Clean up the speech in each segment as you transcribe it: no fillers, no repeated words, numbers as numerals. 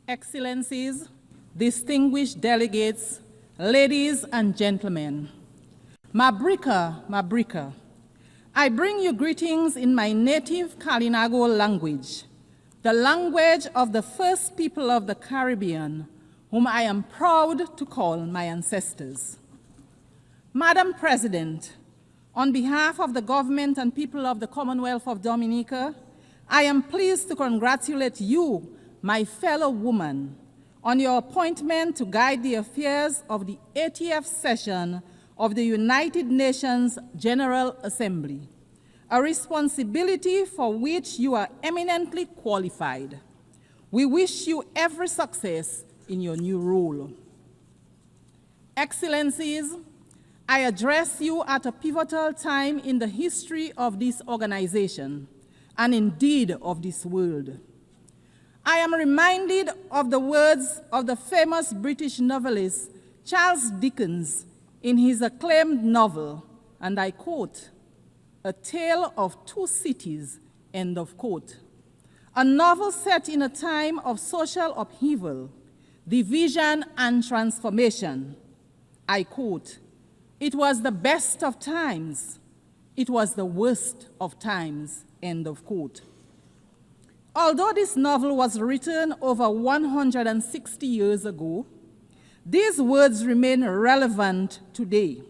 Excellencies, distinguished delegates, ladies and gentlemen, Mabrika, I bring you greetings in my native Kalinago language, the language of the first people of the Caribbean, whom I am proud to call my ancestors. Madam President, on behalf of the government and people of the Commonwealth of Dominica, I am pleased to congratulate you, my fellow woman, on your appointment to guide the affairs of the 80th session of the United Nations General Assembly, a responsibility for which you are eminently qualified. We wish you every success in your new role. Excellencies, I address you at a pivotal time in the history of this organization, and indeed of this world. I am reminded of the words of the famous British novelist Charles Dickens in his acclaimed novel, and I quote, "A Tale of Two Cities," end of quote. A novel set in a time of social upheaval, division, and transformation. I quote, "It was the best of times. It was the worst of times," end of quote. Although this novel was written over 160 years ago, these words remain relevant today.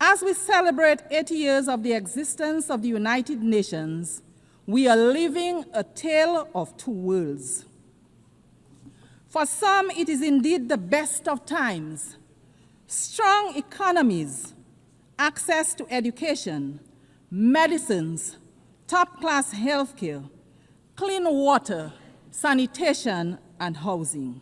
As we celebrate 80 years of the existence of the United Nations, we are living a tale of two worlds. For some, it is indeed the best of times. Strong economies, access to education, medicines, top-class healthcare, clean water, sanitation, and housing.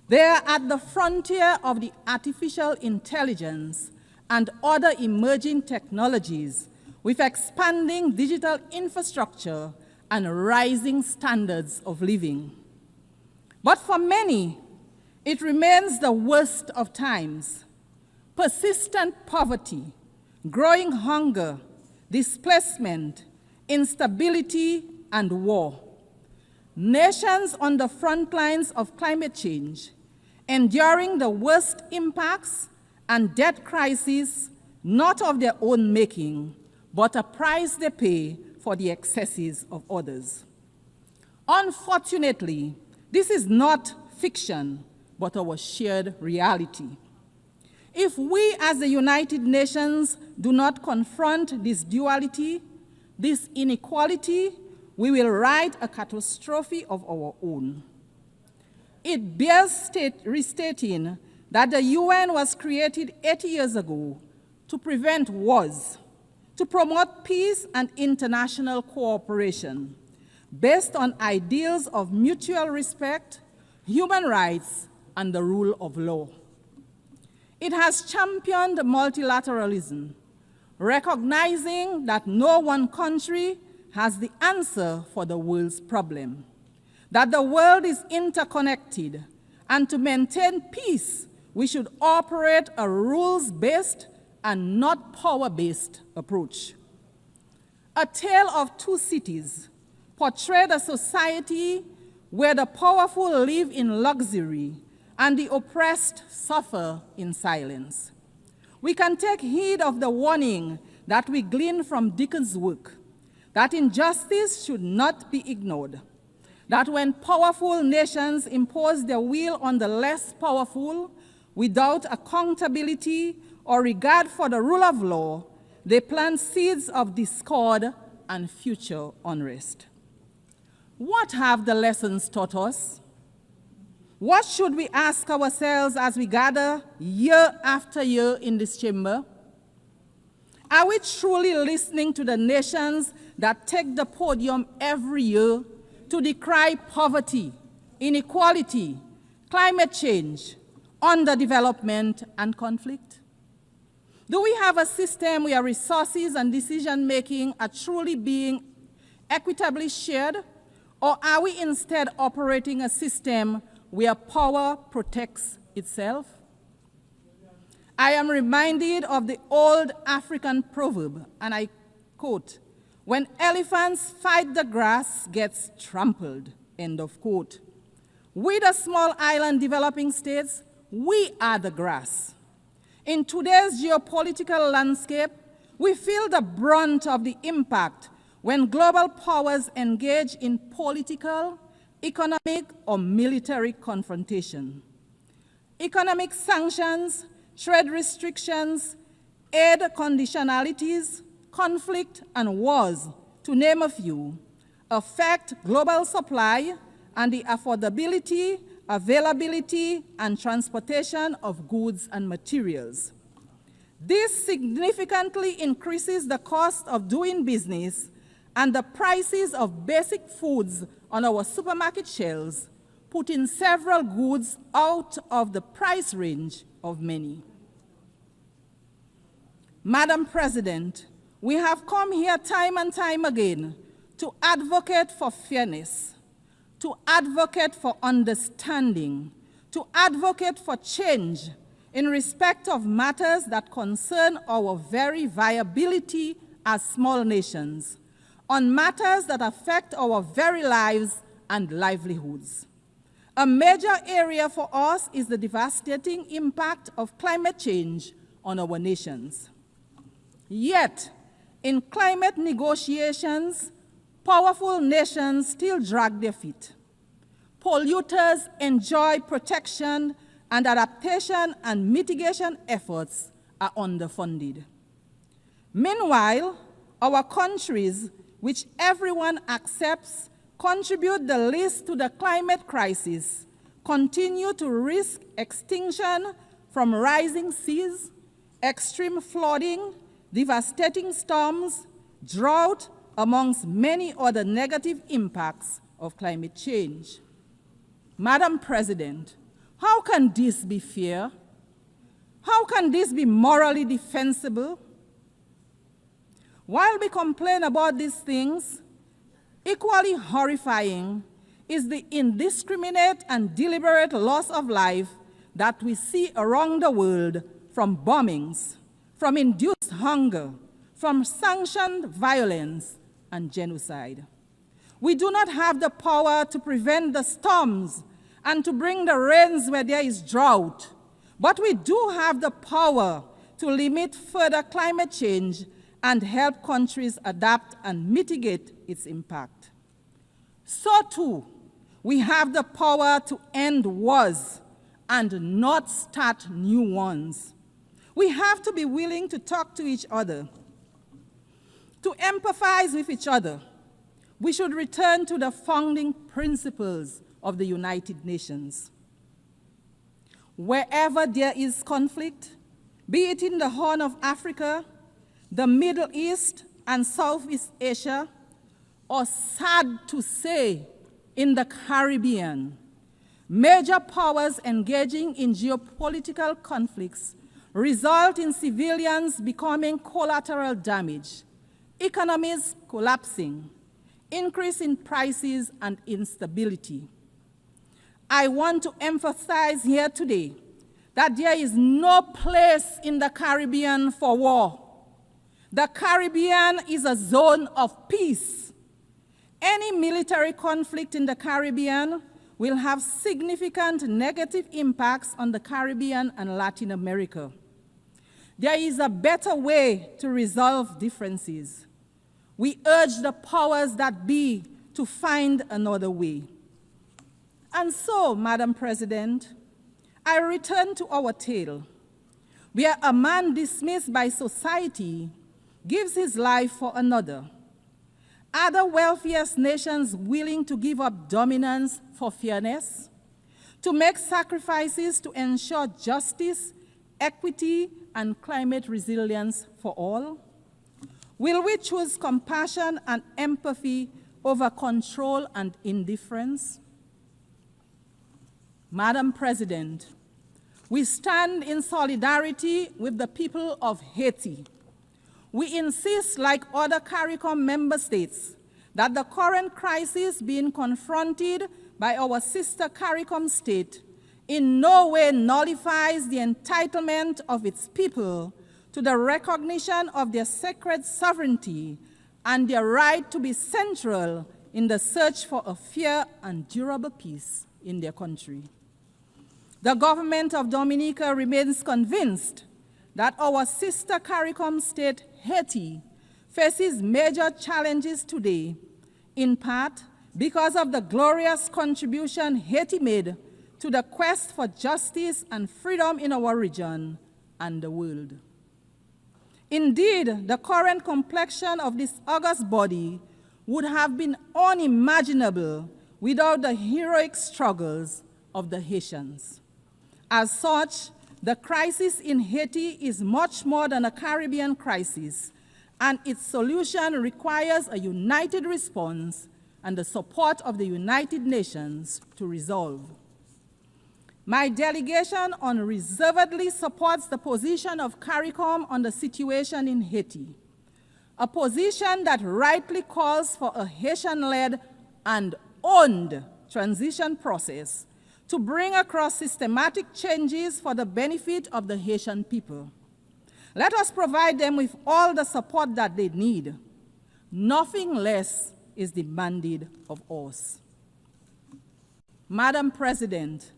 They are at the frontier of the artificial intelligence and other emerging technologies with expanding digital infrastructure and rising standards of living. But for many, it remains the worst of times. Persistent poverty, growing hunger, displacement, instability, and war. Nations on the front lines of climate change, enduring the worst impacts and debt crises, not of their own making, but a price they pay for the excesses of others. Unfortunately, this is not fiction, but our shared reality. If we as the United Nations do not confront this duality, this inequality, we will write a catastrophe of our own. It bears restating that the UN was created 80 years ago to prevent wars, to promote peace and international cooperation based on ideals of mutual respect, human rights, and the rule of law. It has championed multilateralism, recognizing that no one country has the answer for the world's problem, that the world is interconnected, and to maintain peace, we should operate a rules-based and not power-based approach. A Tale of Two Cities portrayed a society where the powerful live in luxury and the oppressed suffer in silence. We can take heed of the warning that we glean from Dickens' work, that injustice should not be ignored, that when powerful nations impose their will on the less powerful without accountability or regard for the rule of law, they plant seeds of discord and future unrest. What have the lessons taught us? What should we ask ourselves as we gather year after year in this chamber? Are we truly listening to the nations that take the podium every year to decry poverty, inequality, climate change, underdevelopment, and conflict? Do we have a system where resources and decision-making are truly being equitably shared, or are we instead operating a system where power protects itself? I am reminded of the old African proverb, and I quote, "When elephants fight, the grass gets trampled," end of quote. We, the small island developing states, we are the grass. In today's geopolitical landscape, we feel the brunt of the impact when global powers engage in political, economic, or military confrontation. Economic sanctions, trade restrictions, aid conditionalities, conflict, and wars, to name a few, affect global supply and the affordability, availability, and transportation of goods and materials. This significantly increases the cost of doing business and the prices of basic foods on our supermarket shelves, putting several goods out of the price range of many. Madam President, we have come here time and time again to advocate for fairness, to advocate for understanding, to advocate for change in respect of matters that concern our very viability as small nations, on matters that affect our very lives and livelihoods. A major area for us is the devastating impact of climate change on our nations. Yet, in climate negotiations, powerful nations still drag their feet. Polluters enjoy protection, and adaptation and mitigation efforts are underfunded. Meanwhile, our countries, which everyone accepts contribute the least to the climate crisis, continue to risk extinction from rising seas, extreme flooding, devastating storms, drought, amongst many other negative impacts of climate change. Madam President, how can this be fair? How can this be morally defensible? While we complain about these things, equally horrifying is the indiscriminate and deliberate loss of life that we see around the world from bombings, from induced hunger, from sanctioned violence and genocide. We do not have the power to prevent the storms and to bring the rains where there is drought, but we do have the power to limit further climate change and help countries adapt and mitigate its impact. So too, we have the power to end wars and not start new ones. We have to be willing to talk to each other, to empathize with each other. We should return to the founding principles of the United Nations. Wherever there is conflict, be it in the Horn of Africa, the Middle East and Southeast Asia, or sad to say, in the Caribbean, major powers engaging in geopolitical conflicts result in civilians becoming collateral damage, economies collapsing, increase in prices and instability. I want to emphasize here today that there is no place in the Caribbean for war. The Caribbean is a zone of peace. Any military conflict in the Caribbean will have significant negative impacts on the Caribbean and Latin America. There is a better way to resolve differences. We urge the powers that be to find another way. And so, Madam President, I return to our tale, where a man dismissed by society gives his life for another. Are the wealthiest nations willing to give up dominance for fairness, to make sacrifices to ensure justice, equity, and climate resilience for all? Will we choose compassion and empathy over control and indifference? Madam President, we stand in solidarity with the people of Haiti. We insist, like other CARICOM member states, that the current crisis being confronted by our sister CARICOM state in no way nullifies the entitlement of its people to the recognition of their sacred sovereignty and their right to be central in the search for a fair and durable peace in their country. The government of Dominica remains convinced that our sister CARICOM state, Haiti, faces major challenges today, in part because of the glorious contribution Haiti made to the quest for justice and freedom in our region and the world. Indeed, the current complexion of this august body would have been unimaginable without the heroic struggles of the Haitians. As such, the crisis in Haiti is much more than a Caribbean crisis, and its solution requires a united response and the support of the United Nations to resolve. My delegation unreservedly supports the position of CARICOM on the situation in Haiti, a position that rightly calls for a Haitian-led and owned transition process to bring across systematic changes for the benefit of the Haitian people. Let us provide them with all the support that they need. Nothing less is demanded of us. Madam President,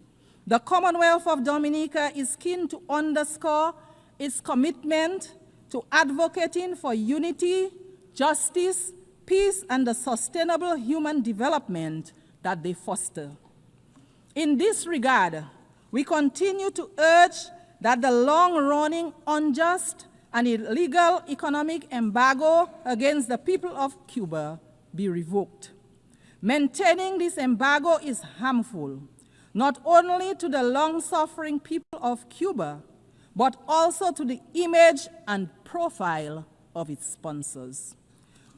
the Commonwealth of Dominica is keen to underscore its commitment to advocating for unity, justice, peace, and the sustainable human development that they foster. In this regard, we continue to urge that the long-running, unjust, and illegal economic embargo against the people of Cuba be revoked. Maintaining this embargo is harmful, not only to the long-suffering people of Cuba, but also to the image and profile of its sponsors.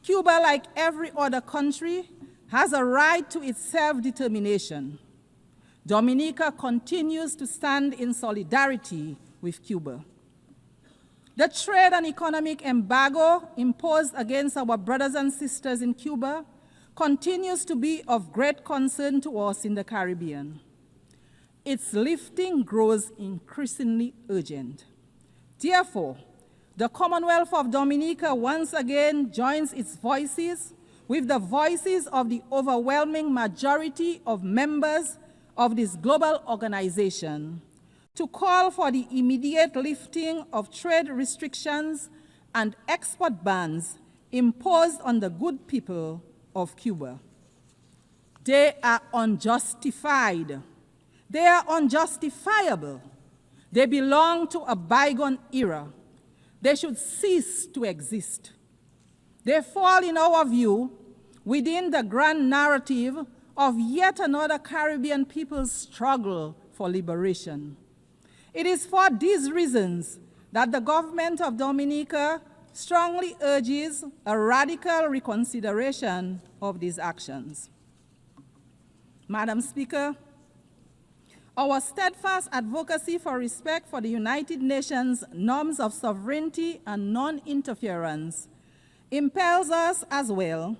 Cuba, like every other country, has a right to its self-determination. Dominica continues to stand in solidarity with Cuba. The trade and economic embargo imposed against our brothers and sisters in Cuba continues to be of great concern to us in the Caribbean. Its lifting grows increasingly urgent. Therefore, the Commonwealth of Dominica once again joins its voices with the voices of the overwhelming majority of members of this global organization to call for the immediate lifting of trade restrictions and export bans imposed on the good people of Cuba. They are unjustified. They are unjustifiable. They belong to a bygone era. They should cease to exist. They fall, in our view, within the grand narrative of yet another Caribbean people's struggle for liberation. It is for these reasons that the government of Dominica strongly urges a radical reconsideration of these actions. Madam Speaker, our steadfast advocacy for respect for the United Nations norms of sovereignty and non-interference impels us as well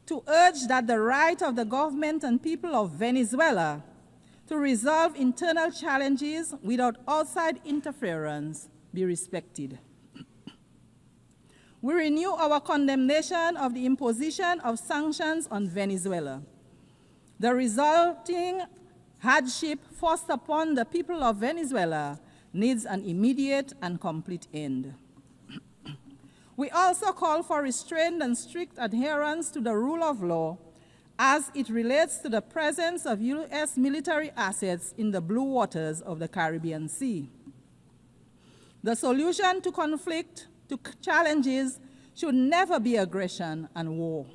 to urge that the right of the government and people of Venezuela to resolve internal challenges without outside interference be respected. We renew our condemnation of the imposition of sanctions on Venezuela. The resulting hardship forced upon the people of Venezuela needs an immediate and complete end. We also call for restrained and strict adherence to the rule of law as it relates to the presence of U.S. military assets in the blue waters of the Caribbean Sea. The solution to conflict, to challenges, should never be aggression and war.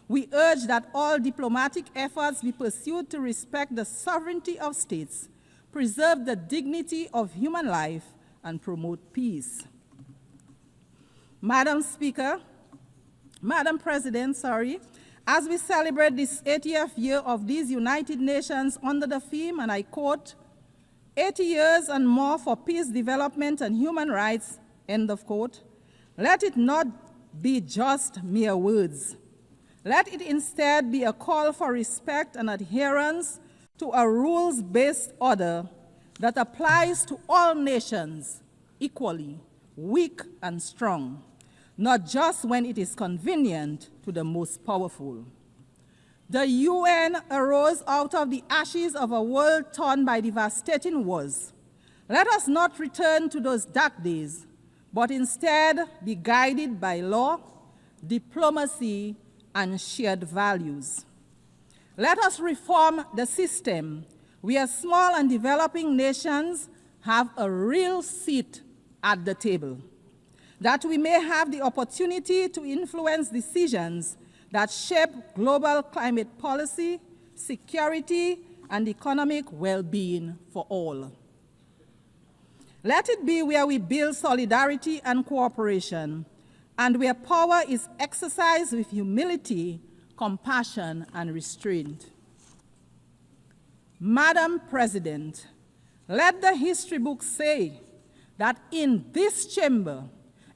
We urge that all diplomatic efforts be pursued to respect the sovereignty of states, preserve the dignity of human life, and promote peace. Madam President, as we celebrate this 80th year of these United Nations under the theme, and I quote, 80 years and more for peace, development, and human rights, end of quote, let it not be just mere words. Let it instead be a call for respect and adherence to a rules-based order that applies to all nations equally, weak and strong, not just when it is convenient to the most powerful. The UN arose out of the ashes of a world torn by devastating wars. Let us not return to those dark days, but instead be guided by law, diplomacy, and shared values. Let us reform the system where small and developing nations have a real seat at the table, that we may have the opportunity to influence decisions that shape global climate policy, security, and economic well-being for all. Let it be where we build solidarity and cooperation, and where power is exercised with humility, compassion, and restraint. Madam President, let the history books say that in this chamber,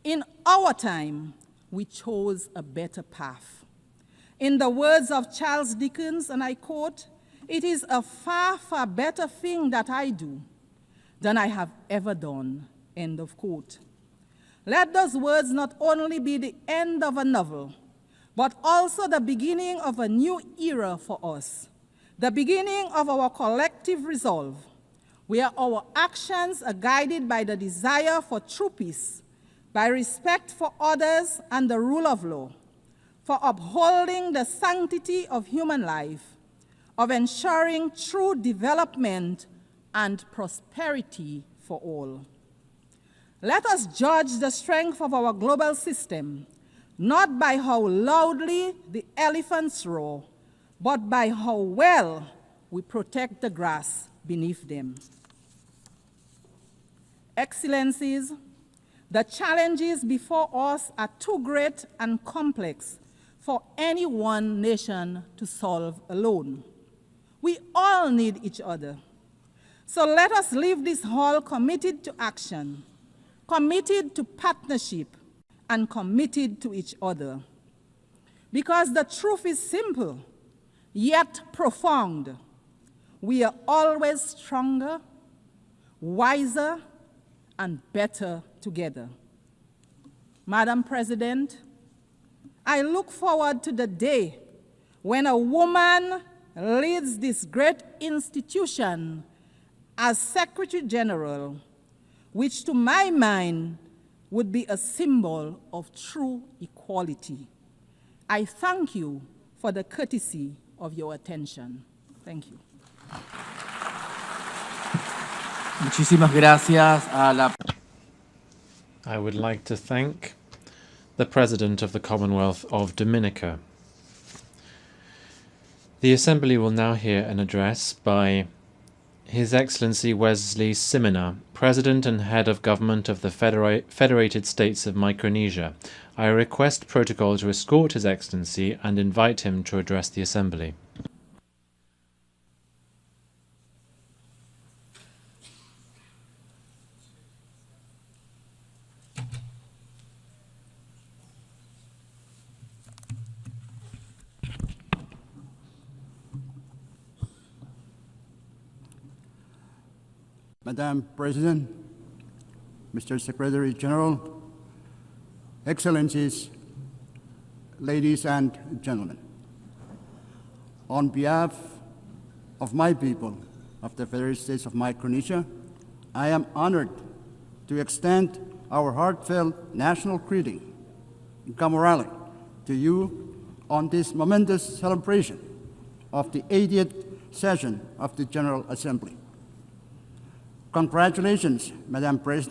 in our time, we chose a better path. In the words of Charles Dickens, and I quote, "It is a far, far better thing that I do than I have ever done," end of quote. Let those words not only be the end of a novel, but also the beginning of a new era for us, the beginning of our collective resolve, where our actions are guided by the desire for true peace, by respect for others and the rule of law, for upholding the sanctity of human life, of ensuring true development and prosperity for all. Let us judge the strength of our global system, not by how loudly the elephants roar, but by how well we protect the grass beneath them. Excellencies, the challenges before us are too great and complex for any one nation to solve alone. We all need each other. So let us leave this hall committed to action, committed to partnership, and committed to each other. Because the truth is simple, yet profound. We are always stronger, wiser, and better together. Madam President, I look forward to the day when a woman leads this great institution as Secretary General, which to my mind would be a symbol of true equality. I thank you for the courtesy of your attention. Thank you. Muchísimas gracias a la... I would like to thank the President of the Commonwealth of Dominica. The Assembly will now hear an address by His Excellency Wesley Simina, President and Head of Government of the Federated States of Micronesia. I request protocol to escort His Excellency and invite him to address the Assembly. Madam President, Mr. Secretary General, Excellencies, ladies and gentlemen, on behalf of my people of the Federated States of Micronesia, I am honored to extend our heartfelt national greeting and camaraderie to you on this momentous celebration of the 80th session of the General Assembly. Congratulations, Madam President.